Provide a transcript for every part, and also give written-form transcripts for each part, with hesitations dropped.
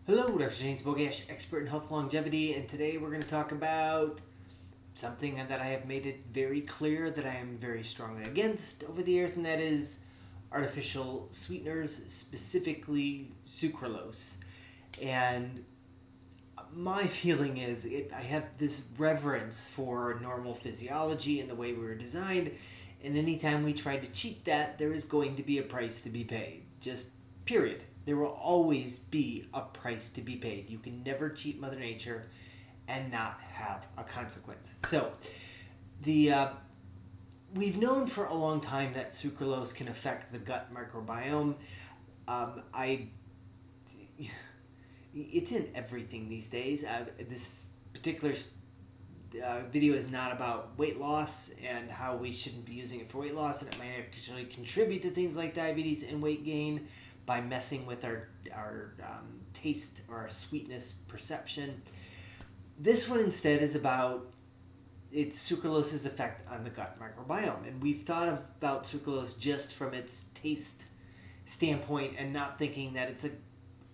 Hello, Dr. James Bogash, expert in health longevity, and today we're going to talk about something that I have made it very clear that I am very strongly against over the years, and that is artificial sweeteners, specifically sucralose. And my feeling is I have this reverence for normal physiology and the way we were designed, and anytime we try to cheat that, there is going to be a price to be paid. Just period. There will always be a price to be paid. You can never cheat Mother Nature and not have a consequence. So, we've known for a long time that sucralose can affect the gut microbiome. It's in everything these days. This particular video is not about weight loss and how we shouldn't be using it for weight loss, and it might actually contribute to things like diabetes and weight gain by messing with our taste or our sweetness perception. This one instead is about sucralose's effect on the gut microbiome. And we've thought about sucralose just from its taste standpoint and not thinking that it's an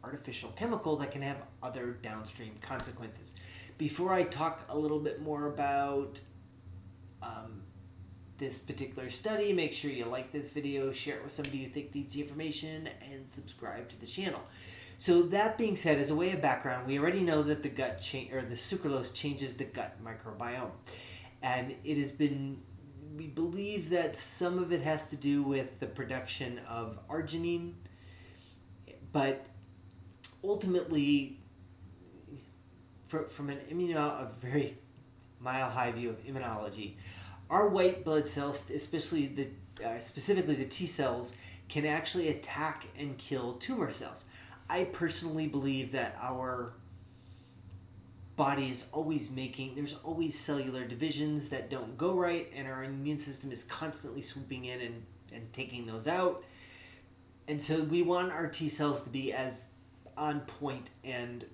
artificial chemical that can have other downstream consequences. Before I talk a little bit more about this particular study, make sure you like this video, share it with somebody you think needs the information, and subscribe to the channel. So that being said, as a way of background, we already know that the sucralose changes the gut microbiome. And it has been, we believe that some of it has to do with the production of arginine, but ultimately, from a very mile-high view of immunology, our white blood cells, specifically the T cells, can actually attack and kill tumor cells. I personally believe that our body is always there's always cellular divisions that don't go right, and our immune system is constantly swooping in and taking those out. And so we want our T cells to be as on point and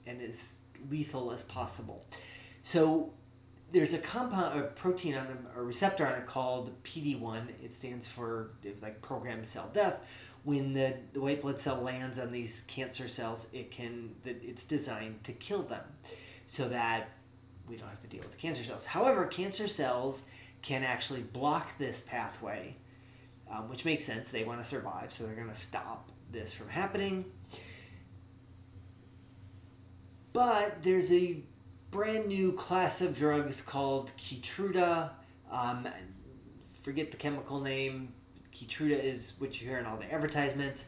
as lethal as possible. So there's a compound, a protein on them, a receptor on it called PD-1. It stands for programmed cell death. When the white blood cell lands on these cancer cells, it's designed to kill them so that we don't have to deal with the cancer cells. However, cancer cells can actually block this pathway, which makes sense. They want to survive, so they're going to stop this from happening. But there's a brand new class of drugs called Keytruda. Forget the chemical name. Keytruda is what you hear in all the advertisements.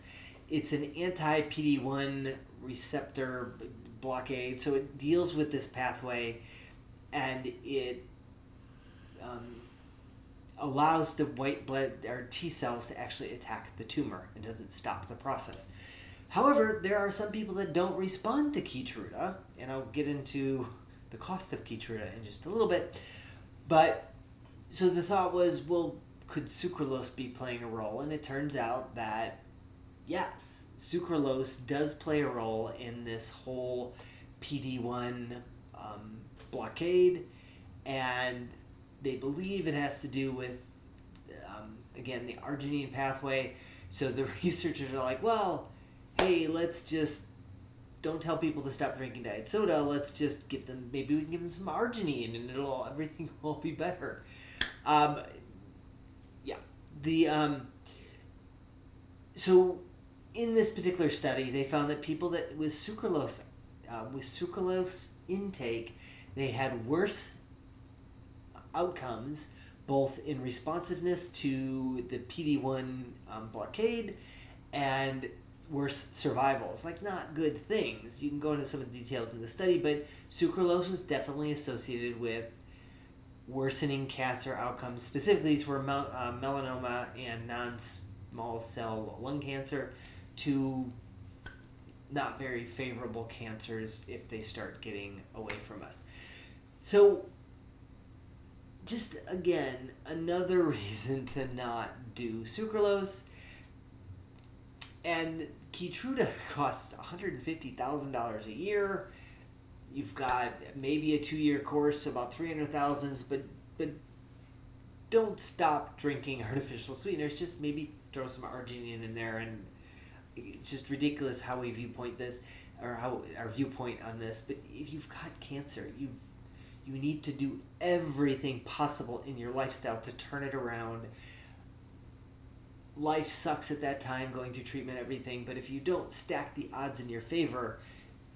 It's an anti-PD-1 receptor blockade, so it deals with this pathway, and it allows the white blood or T cells to actually attack the tumor. It doesn't stop the process. However, there are some people that don't respond to Keytruda, and I'll get into the cost of Keytruda in just a little bit. But so the thought was, well, could sucralose be playing a role? And it turns out that yes, sucralose does play a role in this whole PD-1 blockade, and they believe it has to do with again, the arginine pathway. So the researchers are like, well, hey, let's just don't tell people to stop drinking diet soda. Let's just maybe we can give them some arginine, and everything will be better. So in this particular study, they found that people that with sucralose intake, they had worse outcomes, both in responsiveness to the PD-1 blockade and worse survival. It's not good things. You can go into some of the details in the study, but sucralose was definitely associated with worsening cancer outcomes. Specifically, these were melanoma and non-small cell lung cancer, two not very favorable cancers if they start getting away from us. So just again, another reason to not do sucralose. And Keytruda costs $150,000 a year. You've got maybe a 2-year course, about $300,000, but don't stop drinking artificial sweeteners. Just maybe throw some arginine in there, and it's just ridiculous how we viewpoint this, or how our viewpoint on this. But if you've got cancer, you need to do everything possible in your lifestyle to turn it around. Life sucks at that time, going through treatment, everything. But if you don't stack the odds in your favor,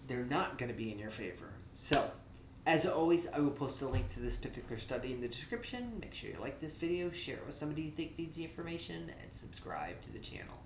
they're not going to be in your favor. So, as always, I will post a link to this particular study in the description. Make sure you like this video, share it with somebody you think needs the information, and subscribe to the channel.